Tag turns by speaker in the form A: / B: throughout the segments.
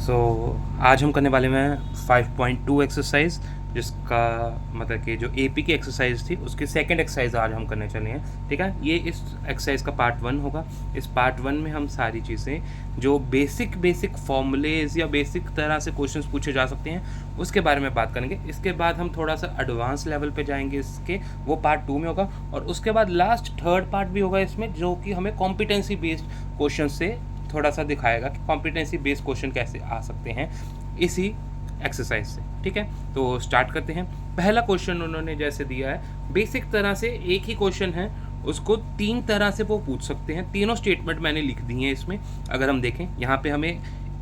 A: सो आज हम करने वाले हैं 5.2 एक्सरसाइज, जिसका मतलब कि जो एपी की एक्सरसाइज थी उसकी सेकंड एक्सरसाइज आज हम करने चले हैं। ठीक है, ये इस एक्सरसाइज का पार्ट 1 होगा। इस पार्ट 1 में हम सारी चीज़ें जो बेसिक फॉर्मूलेज या बेसिक तरह से क्वेश्चंस पूछे जा सकते हैं उसके बारे में बात करेंगे। इसके बाद हम थोड़ा सा एडवांस लेवल पे जाएंगे, इसके वो पार्ट 2 में होगा। और उसके बाद लास्ट थर्ड पार्ट भी होगा इसमें, जो कि हमें कॉम्पिटेंसी बेस्ड क्वेश्चन से थोड़ा सा दिखाएगा कि कॉम्पिटेंसी बेस्ड क्वेश्चन कैसे आ सकते हैं इसी एक्सरसाइज से। ठीक है, तो स्टार्ट करते हैं। पहला क्वेश्चन उन्होंने जैसे दिया है, बेसिक तरह से एक ही क्वेश्चन है, उसको 3 तरह से वो पूछ सकते हैं। तीनों स्टेटमेंट मैंने लिख दी हैं इसमें। अगर हम देखें यहाँ पे हमें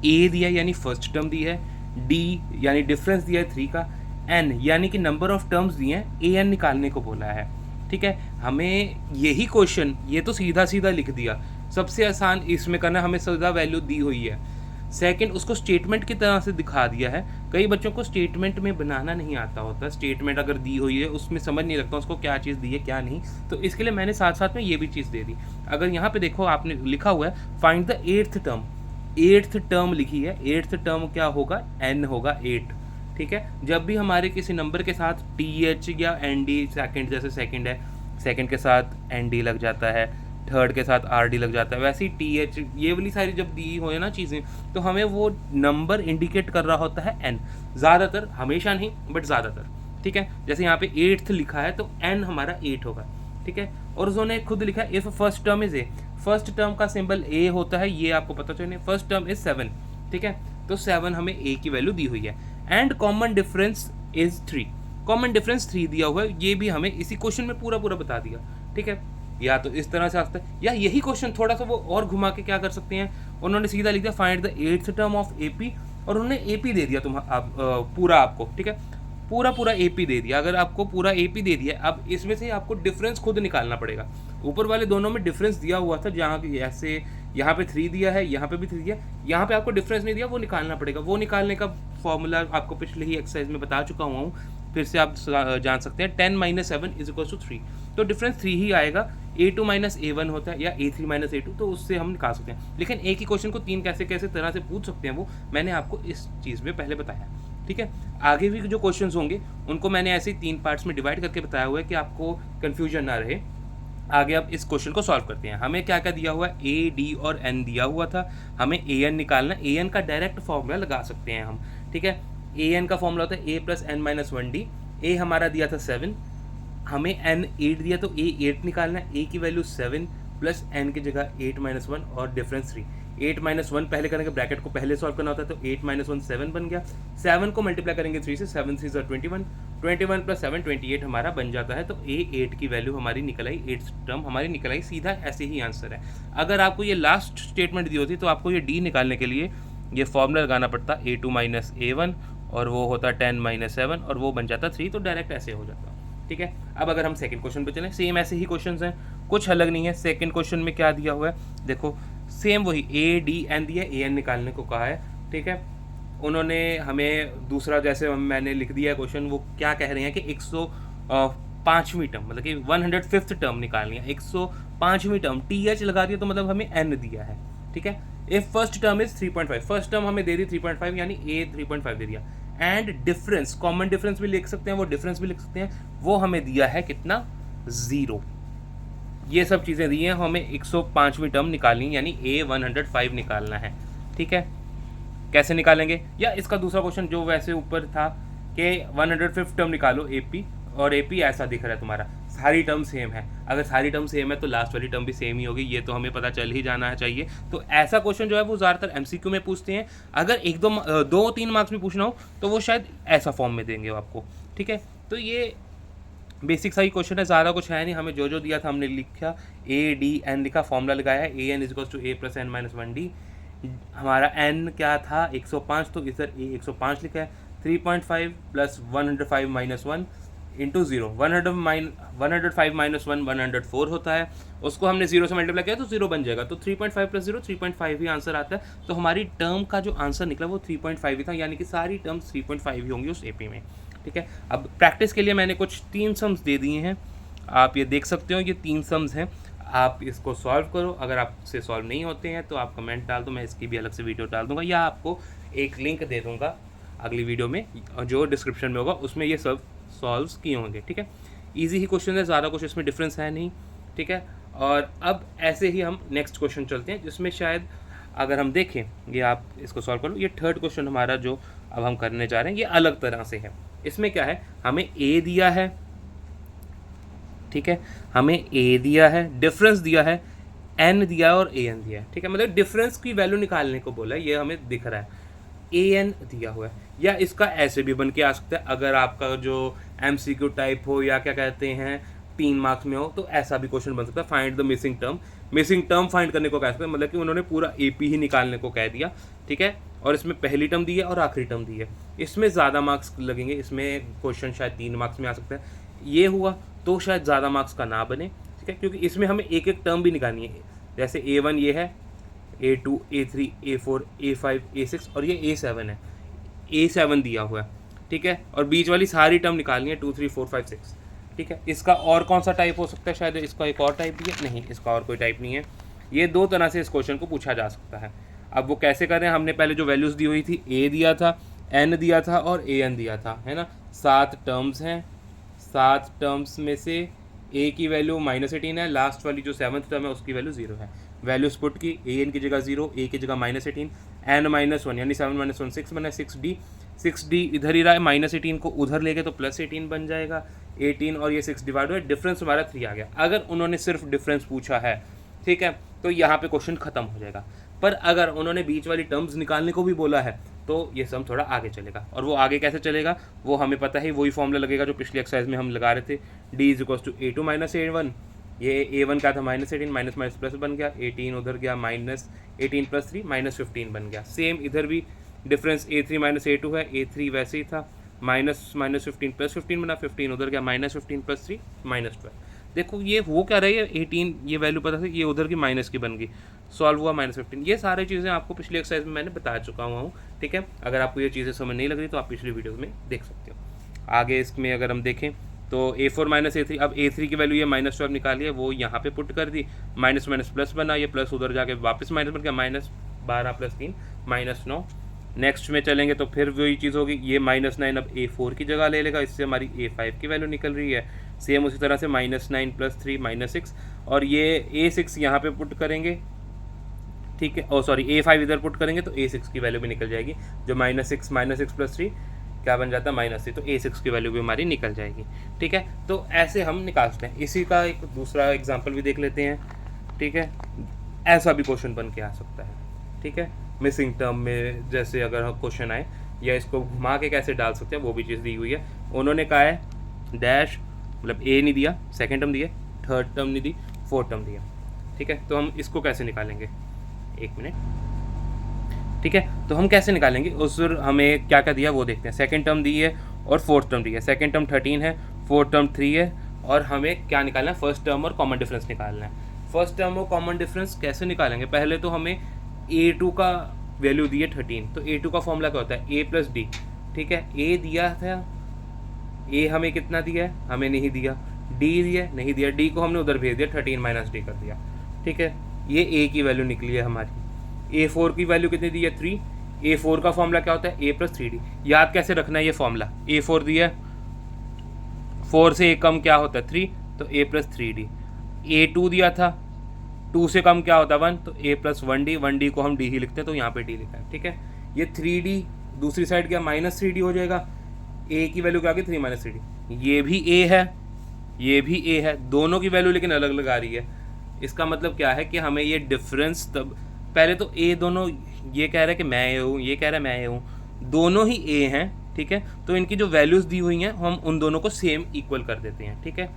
A: ए दिया यानी फर्स्ट टर्म दी है, डी यानी डिफरेंस दिया है 3 का, एन यानी कि नंबर ऑफ टर्म्स दिए हैं, ए एन निकालने को बोला है। ठीक है, हमें यही क्वेश्चन ये तो सीधा सीधा लिख दिया, सबसे आसान इसमें करना, हमें सीधा वैल्यू दी हुई है। सेकंड, उसको स्टेटमेंट की तरह से दिखा दिया है। कई बच्चों को स्टेटमेंट में बनाना नहीं आता होता, स्टेटमेंट अगर दी हुई है उसमें समझ नहीं लगता उसको क्या चीज़ दी है क्या नहीं, तो इसके लिए मैंने साथ साथ में ये भी चीज़ दे दी। अगर यहाँ पे देखो आपने लिखा हुआ है find the eighth term, eighth term लिखी है, एट्थ टर्म क्या होगा, एन होगा 8। ठीक है, जब भी हमारे किसी नंबर के साथ टी एच या एन डी, सेकेंड जैसे सेकेंड है, सेकेंड के साथ एन डी लग जाता है, थर्ड के साथ आर डी लग जाता है, वैसे ही टी एच, ये वाली सारी जब दी हो ना चीज़ें, तो हमें वो नंबर इंडिकेट कर रहा होता है एन, ज़्यादातर, हमेशा नहीं बट ज़्यादातर। ठीक है, जैसे यहाँ पे एट्थ लिखा है तो एन हमारा 8 होगा। ठीक है, और उन्होंने खुद लिखा है if first term is a, first term का सिंबल ए होता है, ये आपको पता चले। First term is 7। ठीक है, तो 7 हमें ए की वैल्यू दी हुई है। And common difference is 3, common difference 3 दिया हुआ है, ये भी हमें इसी क्वेश्चन में पूरा बता दिया। ठीक है, या तो इस तरह से आ सकता है, या यही क्वेश्चन थोड़ा सा वो और घुमा के क्या कर सकते हैं, उन्होंने सीधा लिख दिया find the eighth term of AP, और उन्होंने एपी दे दिया पूरा आपको। ठीक है, पूरा एपी दे दिया। अगर आपको पूरा एपी दे दिया, अब इसमें से आपको डिफरेंस खुद निकालना पड़ेगा। ऊपर वाले दोनों में डिफरेंस दिया हुआ था, जहाँ ऐसे यहाँ पे 3 दिया है, यहाँ पे भी 3 दिया, यहाँ पे आपको डिफरेंस नहीं दिया, वो निकालना पड़ेगा। वो निकालने का फॉर्मूला आपको पिछले ही एक्सरसाइज में बता चुका हुआ हूँ, फिर से आप जान सकते हैं। 10 - 7 = 3, तो डिफरेंस 3 ही आएगा। A2 - A1 होता है या A3 - A2, तो उससे हम निकाल सकते हैं। लेकिन एक ही क्वेश्चन को 3 कैसे कैसे तरह से पूछ सकते हैं, वो मैंने आपको इस चीज़ में पहले बताया। ठीक है, आगे भी जो क्वेश्चंस होंगे उनको मैंने ऐसे ही 3 पार्ट्स में डिवाइड करके बताया हुआ है कि आपको कन्फ्यूजन ना रहे। आगे अब इस क्वेश्चन को सॉल्व करते हैं। हमें क्या क्या दिया हुआ है, ए डी और एन दिया हुआ था, हमें ए एन निकालना। ए एन का डायरेक्ट फॉर्मूला लगा सकते हैं हम। ठीक है, ए एन का फॉर्मूला होता है A+n-1d। ए हमारा दिया था 7, हमें n 8 दिया, तो ए 8 निकालना है। ए की वैल्यू 7 प्लस एन की जगह 8 - 1 और डिफरेंस 3। 8 - 1 पहले करेंगे, ब्रैकेट को पहले सॉल्व करना होता है, तो 8 - 1 7 बन गया। 7 को मल्टीप्लाई करेंगे 3 से, 7 3 = 21, 21 + 7 28 हमारा बन जाता है। तो ए 8 की वैल्यू हमारी निकल आई, 8 टर्म हमारी निकल आई। सीधा ऐसे ही आंसर है। अगर आपको ये लास्ट स्टेटमेंट दी होती तो आपको ये डी निकालने के लिए ये फॉर्मूला लगाना पड़ता, A2 - A1, और वो होता 10 - 7, और वो बन जाता 3, तो डायरेक्ट ऐसे हो जाता। ठीक है, अब अगर हम सेकंड क्वेश्चन पे चलें, सेम ऐसे ही क्वेश्चंस हैं, कुछ अलग नहीं है। सेकंड क्वेश्चन में क्या दिया हुआ है, देखो सेम वही ए डी एन दिया, ए एन निकालने को कहा है। ठीक है, उन्होंने हमें दूसरा जैसे मैंने लिख दिया क्वेश्चन, वो क्या कह रहे हैं कि 105वीं टर्म, मतलब कि 105th टर्म निकालनी है। 105वीं टर्म, टी एच लगा दिया तो मतलब हमें एन दिया है। ठीक है, if first term is 3.5, first term हमें दे दी 3.5, यानी ए 3.5 दे दिया। एंड डिफरेंस, कॉमन डिफरेंस भी लिख सकते हैं, वो डिफरेंस भी लिख सकते हैं, वो हमें दिया है कितना, 0। ये सब चीज़ें दी हैं, हमें 105वीं टर्म निकालनी, यानी ए 105 निकालना है। ठीक है, कैसे निकालेंगे, या इसका दूसरा क्वेश्चन जो वैसे ऊपर था कि 105th टर्म निकालो एपी, और एपी ऐसा दिख रहा है तुम्हारा, सारी टर्म सेम है। अगर सारी टर्म सेम है तो लास्ट वाली टर्म भी सेम ही होगी, ये तो हमें पता चल ही जाना चाहिए। तो ऐसा क्वेश्चन जो है वो ज़्यादातर एमसीक्यू में पूछते हैं। अगर 2-3 मार्क्स में पूछना हो तो वो शायद ऐसा फॉर्म में देंगे आपको। ठीक है, तो ये बेसिक सा ही क्वेश्चन है, ज़्यादा कुछ है नहीं। हमें जो जो दिया था हमने लिखा, ए डी एन लिखा, फॉर्मूला लगाया, A n = A+n-1d। हमारा n क्या था, 105, तो इधर ए 105 लिखा है। 3.5 + 105 - 1 × 0, 105 - 1 104 होता है। उसको हमने 0 से मल्टीप्लाई किया तो 0 बन जाएगा, तो 3.5 + 0 3.5 ही आंसर आता है। तो हमारी टर्म का जो आंसर निकला वो 3.5 ही था, यानी कि सारी टर्म्स 3.5 ही होंगी उस एपी में। ठीक है, अब प्रैक्टिस के लिए मैंने कुछ 3 सम्स दे दिए हैं, आप ये देख सकते हो, ये 3 सम्स हैं। आप इसको सॉल्व करो। अगर आपसे सॉल्व नहीं होते हैं तो आप कमेंट डाल दो, मैं इसकी भी अलग से वीडियो डाल दूंगा, या आपको एक लिंक दे दूंगा अगली वीडियो में जो डिस्क्रिप्शन में होगा, उसमें ये सब सॉल्व किए होंगे। ठीक है, ईजी ही क्वेश्चन है, ज़्यादा कुछ इसमें डिफरेंस है नहीं। ठीक है, और अब ऐसे ही हम नेक्स्ट क्वेश्चन चलते हैं, जिसमें शायद अगर हम देखें, ये आप इसको सॉल्व करो, ये थर्ड क्वेश्चन हमारा जो अब हम करने जा रहे हैं ये अलग तरह से है। इसमें क्या है, हमें ए दिया है, ठीक है, हमें ए दिया है, डिफरेंस दिया है, एन दिया है और ए एन दिया है। ठीक है, मतलब डिफरेंस की वैल्यू निकालने को बोला है, ये हमें दिख रहा है, ए एन दिया हुआ है। या इसका ऐसे भी बन के आ सकता है, अगर आपका जो MCQ टाइप हो या क्या कहते हैं 3 मार्क्स में हो, तो ऐसा भी क्वेश्चन बन सकता है, find the missing term. Missing term find करने को कह सकते हैं, मतलब कि उन्होंने पूरा AP ही निकालने को कह दिया। ठीक है, और इसमें पहली टर्म दी है और आखिरी टर्म दी है, इसमें ज़्यादा मार्क्स लगेंगे, इसमें क्वेश्चन शायद 3 मार्क्स में आ सकता है। ये हुआ तो शायद ज़्यादा मार्क्स का ना बने। ठीक है, क्योंकि इसमें हमें एक एक टर्म भी निकालनी है, जैसे A1 ये है, A2, A3, A4, A5, A6 और ये A7 है, A7 दिया हुआ है। ठीक है, और बीच वाली सारी टर्म निकालनी है 2, 3, 4, 5, 6। ठीक है, इसका और कौन सा टाइप हो सकता है, शायद इसका एक और टाइप भी है, नहीं इसका और कोई टाइप नहीं है। ये 2 तरह से इस क्वेश्चन को पूछा जा सकता है। अब वो कैसे करें, हमने पहले जो वैल्यूज़ दी हुई थी, A दिया था, N दिया था और AN दिया था, है ना। 7 टर्म्स हैं, 7 टर्म्स में से A की वैल्यू -18 है, लास्ट वाली जो 7th टर्म है उसकी वैल्यू 0 है। वैल्यूज पुट की, AN की जगह 0, A की जगह -18, N -1 यानी 7 - 1 6 बना, 6D इधर ही रहा है, -18 को उधर ले गए तो +18 बन जाएगा, 18 और ये 6 डिवाइड हुआ, डिफरेंस हमारा 3 आ गया। अगर उन्होंने सिर्फ डिफरेंस पूछा है, ठीक है, तो यहाँ पे क्वेश्चन खत्म हो जाएगा। पर अगर उन्होंने बीच वाली टर्म्स निकालने को भी बोला है तो ये सम थोड़ा आगे चलेगा। और वो आगे कैसे चलेगा वो हमें पता है, वही फॉर्मूला लगेगा जो पिछली एक्सरसाइज में हम लगा रहे थे, D = A2 - A1। ये A1 क्या था, -18, माइनस माइनस प्लस बन गया, 18 उधर गया, -18 + 3 -15 बन गया। सेम इधर भी डिफरेंस A3 - A2 है, A3 वैसे ही था, -15 + 15 बना, 15 उधर गया, -15 + 3 -12। देखो ये वो क्या रही है, 18 ये वैल्यू पता थी, ये उधर की माइनस की बन गई, सॉल्व हुआ -15। ये सारी चीज़ें आपको पिछली एक्सरसाइज में मैंने बता चुका हुआ हूँ। ठीक है, अगर आपको ये चीज़ें समझ नहीं लग रही तो आप पिछली वीडियोज़ में देख सकते हो। आगे इसमें अगर हम देखें तो A4 - A3, अब A3 की वैल्यू ये -12 निकाली है, वो यहाँ पे पुट कर दी, माइनस माइनस प्लस बना, ये प्लस उधर जाके वापस माइनस बन गया, -12 + 3 -9। नेक्स्ट में चलेंगे तो फिर वही चीज़ होगी, ये -9 अब A4 की जगह ले लेगा, इससे हमारी A5 की वैल्यू निकल रही है। सेम उसी तरह से -9 + 3 -6, और ये A6 यहाँ पे पुट करेंगे, ठीक है, और सॉरी A5 इधर पुट करेंगे तो A6 की वैल्यू भी निकल जाएगी, जो -6 + 3 क्या बन जाता है, -3, तो A6 की वैल्यू भी हमारी निकल जाएगी। ठीक है, तो ऐसे हम निकाल सकते हैं। इसी का एक दूसरा एग्जाम्पल भी देख लेते हैं। ठीक है, ऐसा भी क्वेश्चन बन के आ सकता है। ठीक है, मिसिंग टर्म में जैसे अगर क्वेश्चन आए, या इसको घुमा के कैसे डाल सकते हैं वो भी चीज़ दी हुई है। उन्होंने कहा है डैश, मतलब A नहीं दिया, सेकेंड टर्म दिया, थर्ड टर्म नहीं दी, फोर्थ टर्म दिया। ठीक है, तो हम इसको कैसे निकालेंगे, एक मिनट। ठीक है, तो हम कैसे निकालेंगे, उस हमें क्या क्या दिया वो देखते हैं। सेकंड टर्म दी है और फोर्थ टर्म दी है, सेकंड टर्म 13 है, फोर्थ टर्म 3 है, और हमें क्या निकालना है, फर्स्ट टर्म और कॉमन डिफरेंस निकालना है। फर्स्ट टर्म और कॉमन डिफरेंस कैसे निकालेंगे, पहले तो हमें A2 का वैल्यू दी है 13, तो A2 का फॉर्मूला क्या होता है, A + D। ठीक है, A दिया था, A हमें कितना दिया है, हमें नहीं दिया, D दिया नहीं दिया, D को हमने उधर भेज दिया, 13 - D कर दिया। ठीक है, ये A की वैल्यू निकली है हमारी। A4 की वैल्यू कितनी दी है, 3। A4 का फॉर्मूला क्या होता है, A + 3D। याद कैसे रखना है ये फॉर्मूला, A4 दिया है, 4 से A कम क्या होता है, 3, तो A + 3D। A2 दिया था, 2 से कम क्या होता है, 1, तो A + 1D, 1D को हम D ही लिखते हैं तो यहाँ पे D लिखा है। ठीक है, ये 3D दूसरी साइड क्या -3D हो जाएगा, A की वैल्यू क्या होगी, 3 - 3D। ये भी A है, ये भी A है, दोनों की वैल्यू लेकिन अलग अलग आ रही है। इसका मतलब क्या है कि हमें ये डिफरेंस, तब पहले तो A दोनों, ये कह रहा है कि मैं A हूँ, ये कह रहा है मैं A हूँ, दोनों ही A हैं। ठीक है, तो इनकी जो वैल्यूज़ दी हुई हैं हम उन दोनों को सेम इक्वल कर देते हैं। ठीक है,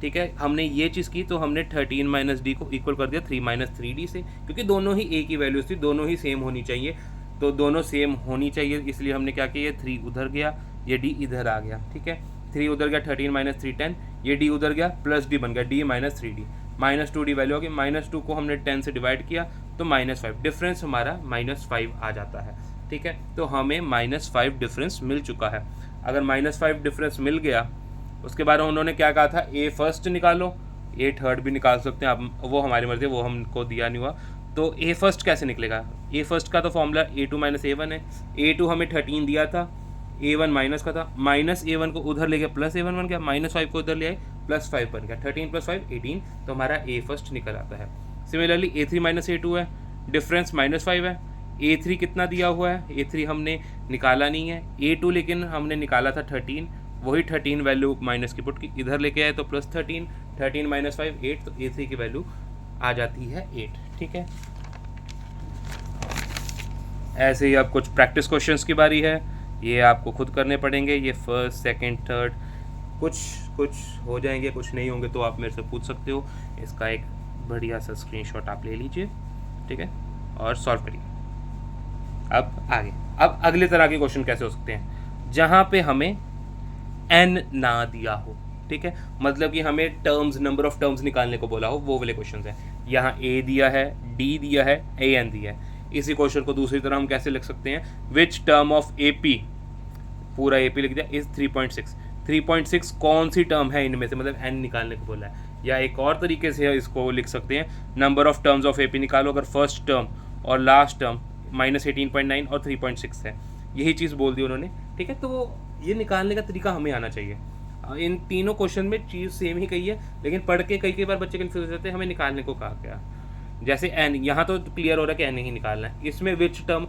A: ठीक है, हमने ये चीज़ की तो हमने 13 - D को इक्वल कर दिया 3 - 3D से, क्योंकि दोनों ही A की वैल्यूज़ थी, दोनों ही सेम होनी चाहिए, तो दोनों सेम होनी चाहिए, इसलिए हमने क्या किया, 3 उधर गया, ये D इधर आ गया। ठीक है, 3 उधर गया, 13 - 3 10, ये D उधर गया, +D बन गया, D - 3D, -2D वैल्यू होगी, -2 को हमने 10 से डिवाइड किया तो -5, डिफरेंस हमारा -5 आ जाता है। ठीक है, तो हमें -5 डिफरेंस मिल चुका है। अगर -5 डिफरेंस मिल गया, उसके बाद उन्होंने क्या कहा था, A फर्स्ट निकालो ए थर्ड भी निकाल सकते हैं, अब वो हमारी मर्ज़ी, वो हमको दिया नहीं हुआ। तो ए फर्स्ट कैसे निकलेगा? ए फर्स्ट का तो फॉर्मूला A2 माइनस A1 है। A2 हमें 13 दिया था, A1 माइनस का था, माइनस A1 को उधर ले गया प्लस A1 बन गया, -5 को उधर ले आए प्लस 5 बन गया, 13 + 5 18, तो हमारा ए फर्स्ट निकल आता है। सिमिलरली A3 माइनस A2 है, डिफरेंस -5 है। A3 कितना दिया हुआ है? A3 हमने निकाला नहीं है। A2 लेकिन हमने निकाला था 13, वही 13 वैल्यू माइनस की पुट की इधर लेके आए तो +13, 13 - 5 8, तो A3 की वैल्यू आ जाती है 8। ठीक है, ऐसे ही अब कुछ प्रैक्टिस क्वेश्चंस की बारी है, ये आपको खुद करने पड़ेंगे। ये फर्स्ट, सेकंड, थर्ड कुछ हो जाएंगे, कुछ नहीं होंगे तो आप मेरे से पूछ सकते हो। इसका एक बढ़िया सा स्क्रीनशॉट आप ले लीजिए, ठीक है, और सॉल्व करिए। अब आगे, अब अगले तरह के क्वेश्चन कैसे हो सकते हैं जहाँ पे हमें n ना दिया हो, ठीक है, मतलब कि हमें टर्म्स, नंबर ऑफ टर्म्स निकालने को बोला हो, वो वाले क्वेश्चन हैं। यहाँ a दिया है, d दिया है, an दिया है। इसी क्वेश्चन को दूसरी तरह हम कैसे लिख सकते हैं? विच टर्म ऑफ AP, पूरा AP लिख दिया, इज 3.6। 3.6 कौन सी टर्म है इनमें से, मतलब n निकालने को बोला है। या एक और तरीके से इसको लिख सकते हैं, number of terms of AP निकालो, अगर फर्स्ट टर्म और लास्ट टर्म -18.9 और 3.6 है, यही चीज़ बोल दी उन्होंने, ठीक है। तो ये निकालने का तरीका हमें आना चाहिए। इन तीनों क्वेश्चन में चीज़ सेम ही कही है, लेकिन पढ़ के कई बार बच्चे कन्फ्यूज हो जाते हैं, हमें निकालने को कहा क्या। जैसे n, यहाँ तो क्लियर हो रहा है कि n ही निकालना है। इसमें विच टर्म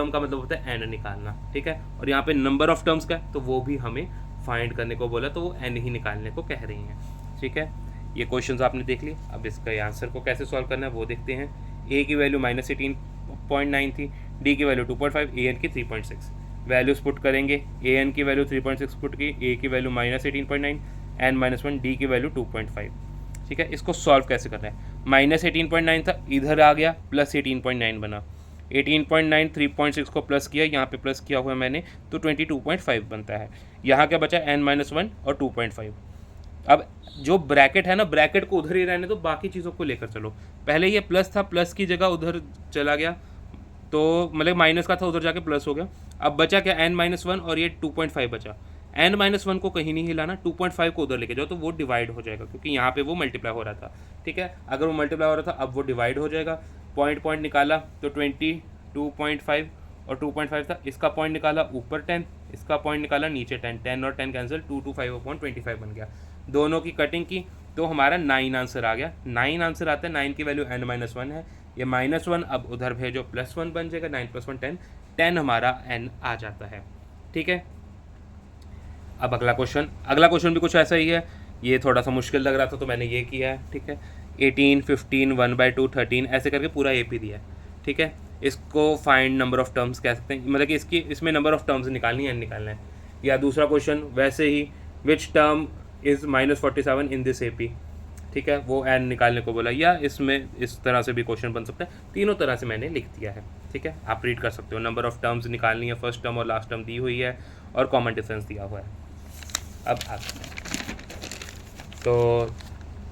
A: का मतलब होता है n निकालना, ठीक है। और यहाँ पे नंबर ऑफ टर्म्स का है, तो वो भी हमें फाइंड करने को बोला, तो वो n ही निकालने को कह रही हैं, ठीक है। ये क्वेश्चन आपने देख लिए, अब इसका आंसर को कैसे सॉल्व करना है वो देखते हैं। a की वैल्यू -18.9 थी, d की वैल्यू 2.5, an की 3.6। वैल्यूज पुट करेंगे, an की वैल्यू 3.6 पुट की, a की वैल्यू -18.9, n - 1, d की वैल्यू 2.5, ठीक है। इसको सॉल्व कैसे करना है? -18.9 था, इधर आ गया, +18.9 बना, 18.9 3.6 को प्लस किया, यहाँ पे प्लस किया हुआ है मैंने, तो 22.5 बनता है। यहाँ क्या बचा? n - 1 और 2.5। अब जो ब्रैकेट है ना, ब्रैकेट को उधर ही रहने दो, बाकी चीज़ों को लेकर चलो। पहले ये प्लस था, प्लस की जगह उधर चला गया, तो मतलब माइनस का था, उधर जाके प्लस हो गया। अब बचा क्या? n - 1 और ये 2.5 बचा। n - 1 को कहीं नहीं हिलाना, 2.5 को उधर लेके जाओ, तो वो डिवाइड हो जाएगा, क्योंकि यहाँ पे वो मल्टीप्लाई हो रहा था, ठीक है। अगर वो मल्टीप्लाई हो रहा था, अब वो डिवाइड हो जाएगा। पॉइंट निकाला तो 22.5 और 2.5 था, इसका पॉइंट निकाला ऊपर 10, इसका पॉइंट निकाला नीचे 10, 10 और 10 कैंसिल, 225/25 बन गया। दोनों की कटिंग की तो हमारा 9 आंसर आ गया। 9 आंसर आता है, 9 की वैल्यू n - 1 है, ये -1 अब उधर भेजो, +1 बन जाएगा, 9 + 1 10, 10 हमारा n आ जाता है, ठीक है। अब अगला क्वेश्चन भी कुछ ऐसा ही है। ये थोड़ा सा मुश्किल लग रहा था तो मैंने ये किया है, ठीक है। 18, 15, 1/2, 13 ऐसे करके पूरा AP दिया है, ठीक है। इसको फाइंड नंबर ऑफ टर्म्स कह सकते हैं, मतलब कि इसमें नंबर ऑफ टर्म्स निकालनी है, निकालना है। या दूसरा क्वेश्चन वैसे ही, which term is -47 in this AP, ठीक है, वो n निकालने को बोला। या इसमें इस तरह से भी क्वेश्चन बन सकता है। तीनों तरह से मैंने लिख दिया है, ठीक है, आप रीड कर सकते हो। नंबर ऑफ टर्म्स निकालनी है, फर्स्ट टर्म और लास्ट टर्म दी हुई है, और कॉमन डिफरेंस दिया हुआ है। अब तो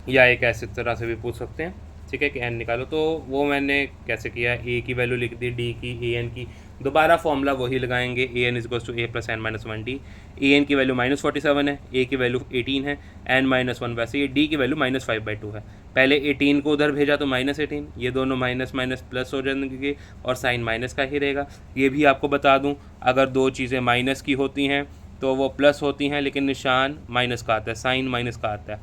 A: या एक ऐसे तरह से भी पूछ सकते हैं, ठीक है, कि n निकालो, तो वो मैंने कैसे किया? a की वैल्यू लिख दी, d की, an की, दोबारा फॉर्मूला वही लगाएंगे, an = a + n - 1d। an की वैल्यू -47 है, a की वैल्यू 18 है, n - 1 वैसे ये, d की वैल्यू -5/2 है। पहले 18 को उधर भेजा तो -18, ये दोनों माइनस माइनस प्लस हो जाएंगे और साइन माइनस का ही रहेगा। ये भी आपको बता दूं, अगर दो चीज़ें माइनस की होती हैं तो वो प्लस होती हैं, लेकिन निशान माइनस का आता है, साइन माइनस का आता है,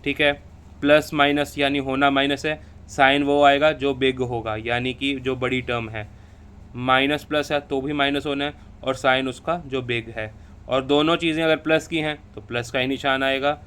A: ठीक है। प्लस माइनस यानी होना माइनस है, साइन वो आएगा जो बिग होगा, यानी कि जो बड़ी टर्म है। माइनस प्लस है तो भी माइनस होना है, और साइन उसका जो बिग है। और दोनों चीज़ें अगर प्लस की हैं तो प्लस का ही निशान आएगा,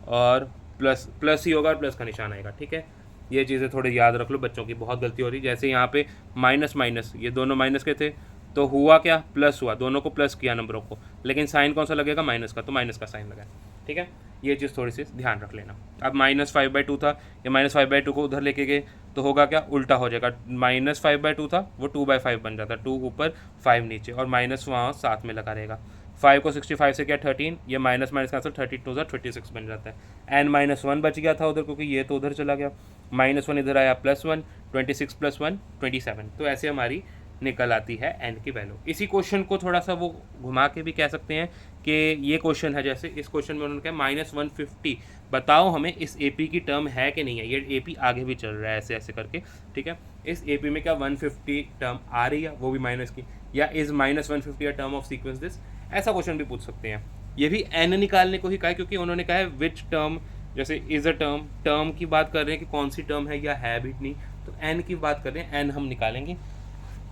A: और प्लस ही होगा और प्लस का निशान आएगा, ठीक है। ये चीज़ें थोड़े याद रख लो, बच्चों की बहुत गलती हो रही है। जैसे यहाँ पे माइनस माइनस, ये दोनों माइनस के थे, तो हुआ क्या? प्लस हुआ, दोनों को प्लस किया नंबरों को, लेकिन साइन कौन सा लगेगा? माइनस का, तो माइनस का साइन लगा, ठीक है। ये चीज़ थोड़ी सी ध्यान रख लेना। अब -5/2 था, ये -5/2 को उधर लेके गए तो होगा क्या? उल्टा हो जाएगा। -5/2 था, वो 2/5 बन जाता, 2 ऊपर 5 नीचे, और माइनस वहाँ साथ में लगा रहेगा। 5 को 65 से क्या 13, ये माइनस माइनस कैंसिल, 32 26 बन जाता है। n - 1 बच गया था उधर, क्योंकि ये तो उधर चला गया, -1 इधर आया, +1, 26 + 1 27। तो ऐसे हमारी निकल आती है n की वैल्यू। इसी क्वेश्चन को थोड़ा सा वो घुमा के भी कह सकते हैं कि ये क्वेश्चन है, जैसे इस क्वेश्चन में उन्होंने कहा -150 बताओ हमें इस AP की टर्म है कि नहीं है। ये AP आगे भी चल रहा है ऐसे ऐसे करके, ठीक है। इस AP में क्या 150 टर्म आ रही है, वो भी माइनस की, या is -150 term of sequence this, ऐसा क्वेश्चन भी पूछ सकते हैं। ये भी n निकालने को ही कहा है, क्योंकि उन्होंने कहा है विच टर्म, जैसे इज अ टर्म की बात कर रहे हैं कि कौन सी टर्म है या है भी नहीं, तो n की बात कर रहे हैं, n हम निकालेंगे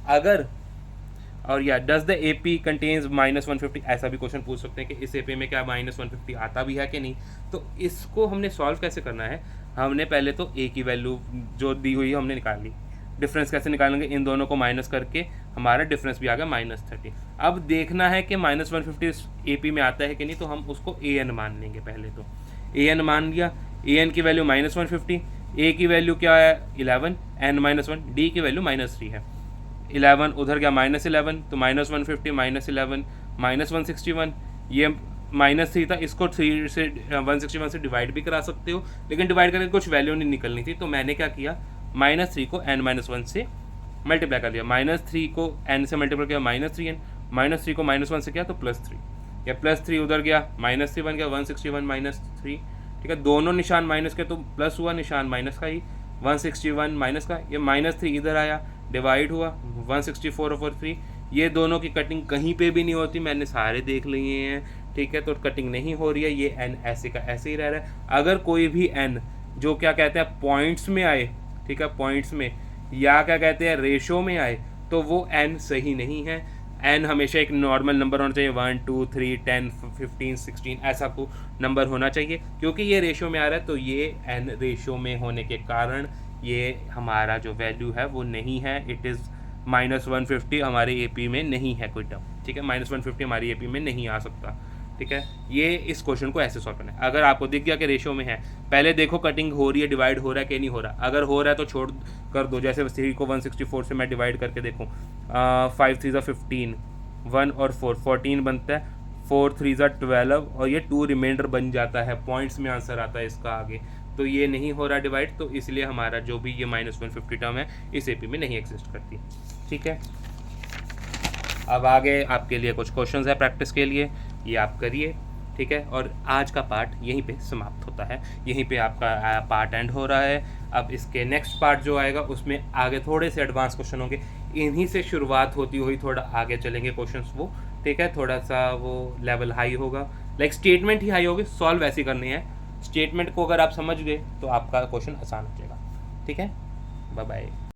A: अगर। और या डज द AP कंटेन्स -150, ऐसा भी क्वेश्चन पूछ सकते हैं कि इस AP में क्या -150 आता भी है कि नहीं। तो इसको हमने सॉल्व कैसे करना है, हमने पहले तो A की वैल्यू जो दी हुई है हमने निकाल ली। डिफरेंस कैसे निकालेंगे, इन दोनों को माइनस करके हमारा डिफरेंस भी आ गया -30। अब देखना है कि -150 AP में आता है कि नहीं, तो हम उसको AN मान लेंगे। पहले तो AN मान लिया, AN की वैल्यू -150, A की वैल्यू क्या है 11, n-1, D की वैल्यू -3 है। 11 उधर गया -11, तो -150 -11 -161, ये -3 था, इसको 3 से 161 से डिवाइड भी करा सकते हो, लेकिन डिवाइड करके कुछ वैल्यू नहीं निकलनी थी, तो मैंने क्या किया, -3 को n-1 से मल्टीप्लाई कर लिया। -3 को n से मल्टीप्लाई किया -3n, -3 को -1 से किया तो +3, या +3 उधर गया -3 बन गया 161 -3, ठीक है। दोनों निशान माइनस के तो प्लस हुआ, निशान माइनस का ही, 161 माइनस का, ये -3 इधर आया, डिवाइड हुआ 164/3। ये दोनों की कटिंग कहीं पे भी नहीं होती, मैंने सारे देख लिए हैं, ठीक है, तो कटिंग नहीं हो रही है, ये n ऐसे का ऐसे ही रह रहा है। अगर कोई भी n जो क्या कहते हैं पॉइंट्स में आए, ठीक है, पॉइंट्स में, या क्या कहते हैं रेशो में आए, तो वो n सही नहीं है। n हमेशा एक नॉर्मल नंबर होना चाहिए, 1 2 3 10 15 16 ऐसा को नंबर होना चाहिए। क्योंकि ये रेशो में आ रहा है, तो ये n रेशो में होने के कारण ये हमारा जो वैल्यू है वो नहीं है, इट इज़ -150 हमारे AP में नहीं है कोई टर्म, ठीक है। -150 हमारी AP में नहीं आ सकता, ठीक है। ये इस क्वेश्चन को ऐसे सॉल्व करना है। अगर आपको दिख गया कि रेशो में है, पहले देखो कटिंग हो रही है, डिवाइड हो रहा है कि नहीं हो रहा। अगर हो रहा है तो छोड़ कर दो, जैसे 3 को 164 से मैं डिवाइड करके देखूँ, 5 3 15, 1 और 4 14 बनता है, 4 3 12, और ये 2 रिमाइंडर बन जाता है, पॉइंट्स में आंसर आता है इसका आगे। तो ये नहीं हो रहा डिवाइड, तो इसलिए हमारा जो भी ये -150 टर्म है इस AP में नहीं एग्जिस्ट करती, ठीक है। अब आगे आपके लिए कुछ क्वेश्चंस है प्रैक्टिस के लिए, ये आप करिए, ठीक है। और आज का पार्ट यहीं पे समाप्त होता है, यहीं पे आपका पार्ट एंड हो रहा है। अब इसके नेक्स्ट पार्ट जो आएगा उसमें आगे थोड़े से एडवांस क्वेश्चन होंगे, इन्हीं से शुरुआत होती हुई थोड़ा आगे चलेंगे क्वेश्चंस वो, ठीक है। थोड़ा सा वो लेवल हाई होगा, लाइक स्टेटमेंट ही हाई होगी, सॉल्व ऐसी करनी है। स्टेटमेंट को अगर आप समझ गए तो आपका क्वेश्चन आसान हो जाएगा, ठीक है। Bye bye.